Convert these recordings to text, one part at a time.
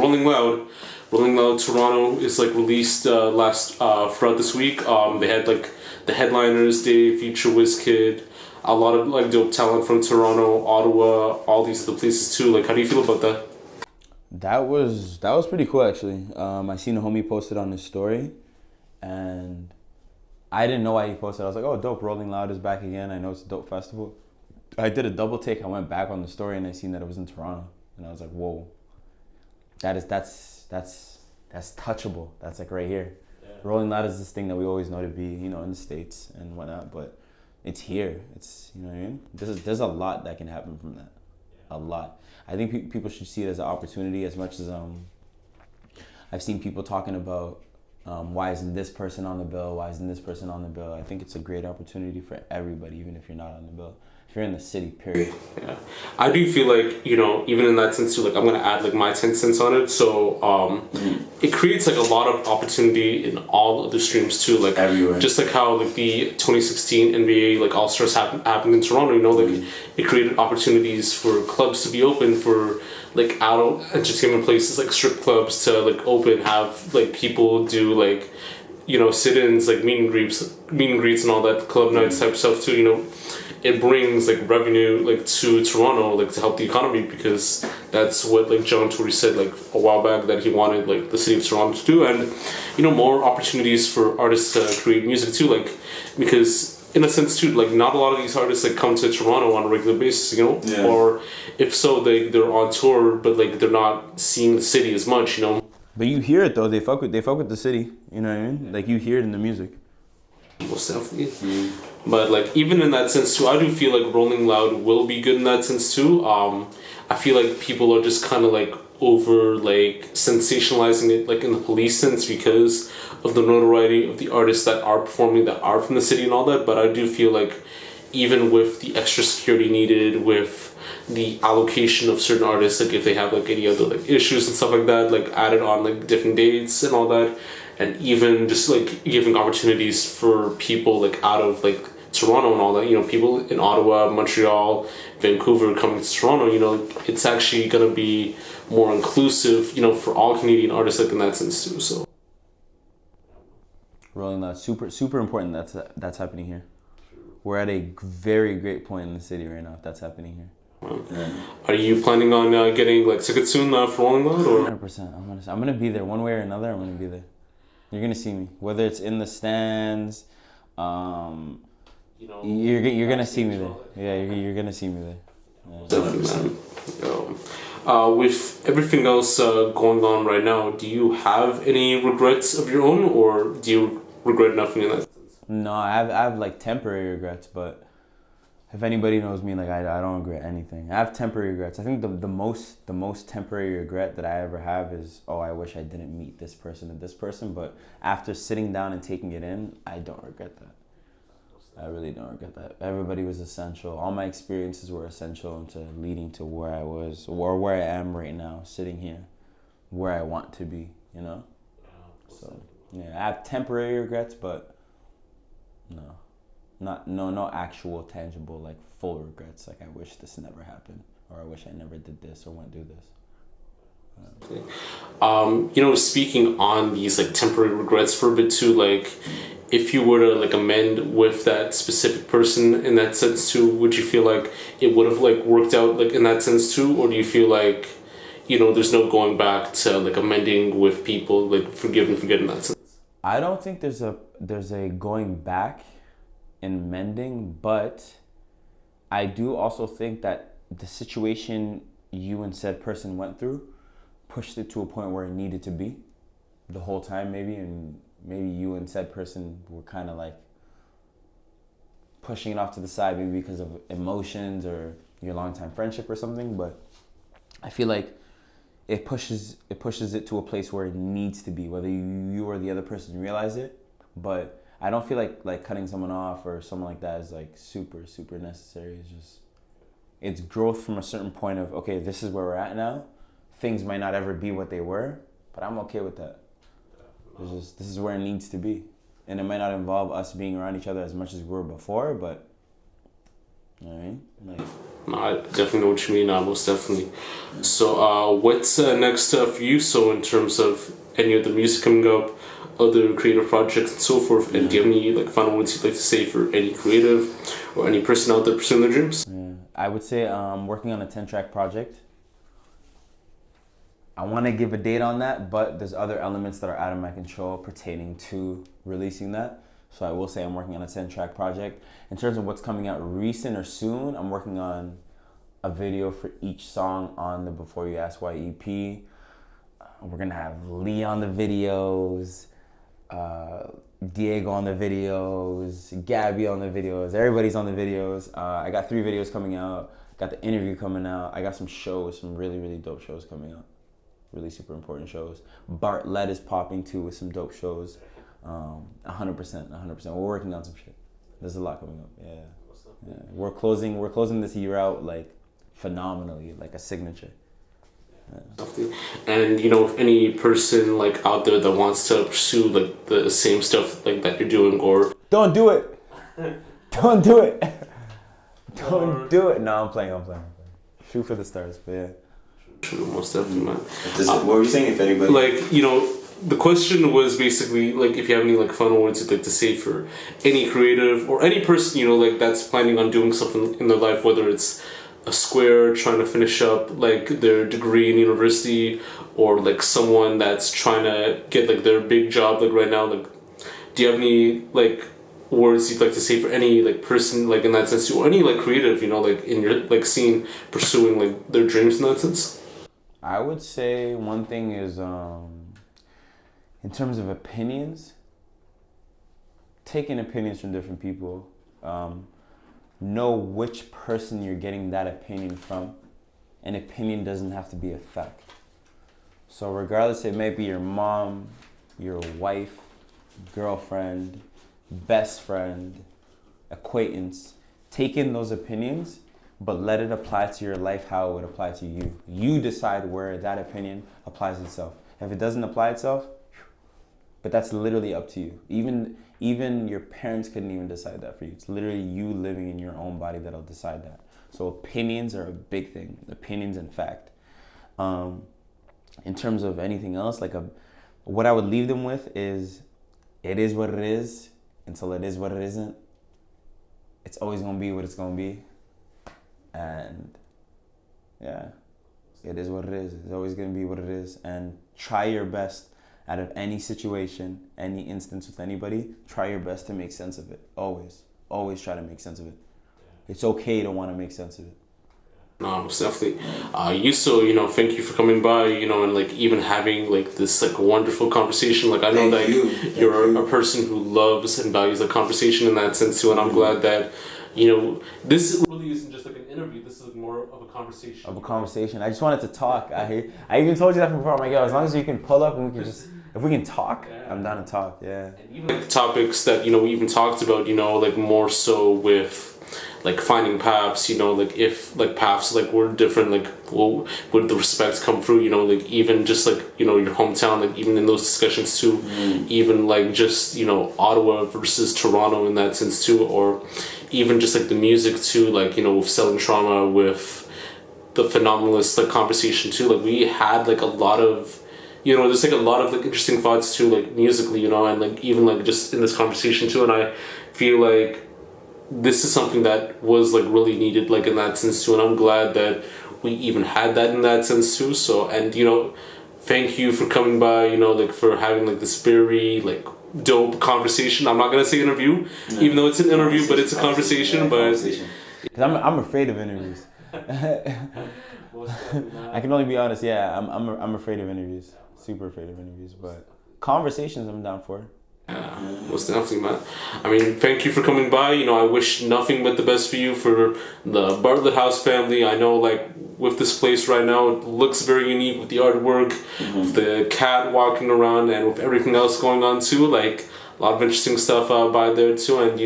Rolling Loud. Rolling Loud Toronto is like released throughout this week. They had like the headliners, Dave, Future, WizKid, a lot of like dope talent from Toronto, Ottawa, all these other places too. Like, how do you feel about that? That was pretty cool actually. I seen a homie posted on his story, and I didn't know why he posted. I was like, oh, dope, Rolling Loud is back again. I know it's a dope festival. I did a double take. I went back on the story and I seen that it was in Toronto, and I was like, whoa, that's touchable. That's like right here. Yeah. Rolling Loud is this thing that we always know to be, in the States and whatnot, but it's here. It's, you know what I mean? There's a lot that can happen from that. A lot. I think people should see it as an opportunity as much as I've seen people talking about why isn't this person on the bill? Why isn't this person on the bill? I think it's a great opportunity for everybody, even if you're not on the bill. If you're in the city, period. Yeah. I do feel like, even in that sense too, like I'm going to add like my 10 cents on it. So it creates like a lot of opportunity in all of the streams too. Like everywhere. Just like how like the 2016 NBA like All-Stars happened in Toronto, like it created opportunities for clubs to be open, for like adult entertainment places like strip clubs to like open, have like people do like, sit-ins, like meet and greets and all that club nights type stuff too, It brings like revenue like to Toronto, like to help the economy, because that's what like John Tory said like a while back, that he wanted like the city of Toronto to do. And more opportunities for artists to create music too, like, because in a sense too, like not a lot of these artists like come to Toronto on a regular basis, Yeah. Or if so, they're on tour, but like they're not seeing the city as much, But you hear it though. They fuck with the city. You know what I mean? Like you hear it in the music. Most definitely. But like even in that sense too, I do feel like Rolling Loud will be good in that sense too. I feel like people are just kind of like over like sensationalizing it like in the police sense, because of the notoriety of the artists that are performing, that are from the city and all that. But I do feel like even with the extra security needed, with the allocation of certain artists, like if they have like any other like issues and stuff like that, like added on like different dates and all that, and even just like giving opportunities for people like out of like Toronto and all that, people in Ottawa, Montreal, Vancouver coming to Toronto, it's actually gonna be more inclusive, for all Canadian artists, like in that sense too. So Rolling Loud, super important. That's happening here. We're at a very great point in the city right now. If that's happening here. Are you planning on getting like tickets soon for Rolling Loud, or? 100%. I'm gonna be there one way or another. I'm gonna be there. You're gonna see me, whether it's in the stands. You're gonna see me there. Yeah, you're gonna see me there. Yeah. Definitely, man. With everything else going on right now, do you have any regrets of your own, or do you regret nothing in that sense? No, I have like temporary regrets, but if anybody knows me, like I don't regret anything. I have temporary regrets. I think the most temporary regret that I ever have is, oh, I wish I didn't meet this person and this person. But after sitting down and taking it in, I don't regret that. I really don't regret that. Everybody was essential. All my experiences were essential into leading to where I was, or where I am right now, sitting here, where I want to be, So, yeah, I have temporary regrets, but no actual tangible, like full regrets. Like I wish this never happened, or I wish I never did this or went do this. Speaking on these like temporary regrets for a bit too, like if you were to like amend with that specific person in that sense too, would you feel like it would have like worked out like in that sense too, or do you feel like there's no going back to like amending with people, like forgive and forget in that sense? I don't think there's a going back in mending, but I do also think that the situation you and said person went through pushed it to a point where it needed to be the whole time, maybe, and maybe you and said person were kind of like pushing it off to the side, maybe because of emotions or your longtime friendship or something. But I feel like it pushes it to a place where it needs to be, whether you or the other person realize it. But I don't feel like cutting someone off or something like that is like super necessary. It's growth from a certain point of, okay, this is where we're at now. Things might not ever be what they were, but I'm okay with that. This is where it needs to be. And it might not involve us being around each other as much as we were before, but Alright? Like, No, I definitely know what you mean. Most definitely. So, what's next for you? So, in terms of any of the music coming up, other creative projects, and so forth, and do you have any like final words you'd like to say for any creative or any person out there pursuing their dreams? yeah. I would say I'm working on a 10-track project. I want to give a date on that, but there's other elements that are out of my control pertaining to releasing that. So I will say I'm working on a 10-track project. In terms of what's coming out recent or soon, I'm working on a video for each song on the Before You Ask Why EP. We're going to have Lee on the videos, Diego on the videos, Gabby on the videos. Everybody's on the videos. I got 3 videos coming out. Got the interview coming out. I got some shows, some really, really dope shows coming out. Really super important shows. Bartlett is popping too with some dope shows. 100%. We're working on some shit. There's a lot coming up. Yeah. We're closing this year out like phenomenally, like a signature. Yeah. And if any person like out there that wants to pursue like the same stuff like that you're doing, or don't do it. Don't do it. Don't do it. No, I'm playing. Shoot for the stars, but yeah. True, most definitely, man. What were you saying? If anybody, like, the question was basically like if you have any like final words you'd like to say for any creative or any person like that's planning on doing something in their life, whether it's a square trying to finish up like their degree in university, or like someone that's trying to get like their big job like right now. Like, do you have any like words you'd like to say for any like person like in that sense, or any like creative like in your like scene pursuing like their dreams in that sense? I would say one thing is, in terms of opinions, taking opinions from different people, know which person you're getting that opinion from. An opinion doesn't have to be a fact. So regardless, it may be your mom, your wife, girlfriend, best friend, acquaintance, take in those opinions, but let it apply to your life how it would apply to you. You decide where that opinion applies itself. If it doesn't apply itself, but that's literally up to you. Even your parents couldn't even decide that for you. It's literally you living in your own body that'll decide that. So opinions are a big thing. Opinions and fact. In terms of anything else, what I would leave them with is, it is what it is until it is what it isn't. It's always gonna be what it's gonna be. And yeah, it is what it is. It's always going to be what it is. And try your best out of any situation, any instance with anybody, try your best to make sense of it. Always try to make sense of it. It's okay to want to make sense of it. No, most definitely. Yusso, thank you for coming by, and like even having like this like wonderful conversation. Like I know that you're a person who loves and values the conversation in that sense too, and I'm glad that this really isn't just like an interview. This is more of a conversation. I just wanted to talk. I even told you that before. I'm like, yo, as long as you can pull up and if we can talk, I'm down to talk. Yeah. And even like topics that we even talked about, like more so with like finding paths, like if like paths like were different, like would the respect come through, like even just like your hometown, like even in those discussions too, even like just Ottawa versus Toronto in that sense too, or even just like the music too, like with Selling Trauma, with the Phenomenalist like conversation too, like we had like a lot of there's like a lot of like interesting thoughts too, like musically, and like even like just in this conversation too, and I feel like this is something that was like really needed like in that sense too, and I'm glad that we even had that in that sense too. So, and thank you for coming by, like for having like this very like dope conversation. I'm not gonna say interview, even though it's an interview, but it's a conversation. Because I'm afraid of interviews. I can only be honest. Yeah, I'm afraid of interviews. Super afraid of interviews, but conversations I'm down for. Yeah, most definitely, man. I mean, thank you for coming by. I wish nothing but the best for you, for the Bartlett House family. I know, like, with this place right now, it looks very unique with the artwork, with the cat walking around, and with everything else going on, too. Like, a lot of interesting stuff by there, too. And,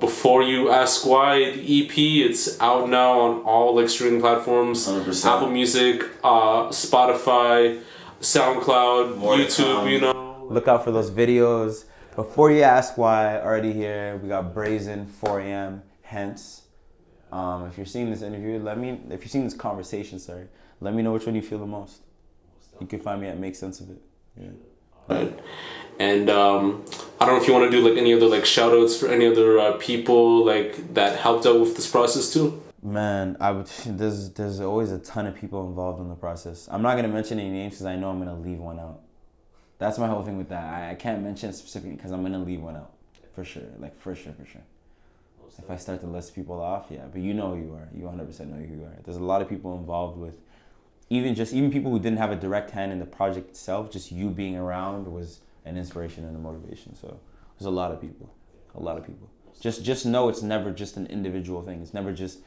Before You Ask Why, the EP, it's out now on all, like, streaming platforms. 100%. Apple Music, Spotify, SoundCloud, YouTube, Look out for those videos. Before You Ask Why, already here. We got Brazen, 4 a.m. Hence, if you're seeing this interview, if you're seeing this conversation, let me know which one you feel the most. You can find me at Make Sense of It. Yeah. Right. And I don't know if you want to do like any other like shout outs for any other people like that helped out with this process too. Man, there's always a ton of people involved in the process. I'm not gonna mention any names because I know I'm gonna leave one out. That's my whole thing with that. I can't mention it specifically because I'm gonna leave one out for sure. Like for sure. If I start to list people off, yeah. But you know who you are. You 100% know who you are. There's a lot of people involved with, even people who didn't have a direct hand in the project itself. Just you being around was an inspiration and a motivation. So there's a lot of people. Just know it's never just an individual thing. It's never just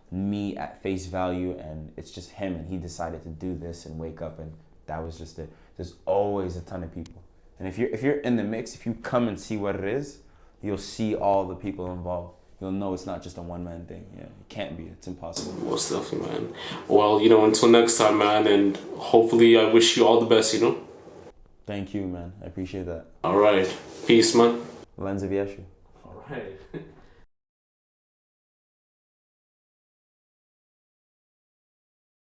me at face value and it's just him and he decided to do this and wake up and that was just it. There's always a ton of people. And if you're in the mix, if you come and see what it is, you'll see all the people involved. You'll know it's not just a one-man thing. Yeah, it can't be. It's impossible. Most definitely, man. Well, until next time, man, and hopefully I wish you all the best, Thank you, man. I appreciate that. All right. Peace, man. Lens of Yashu. All right.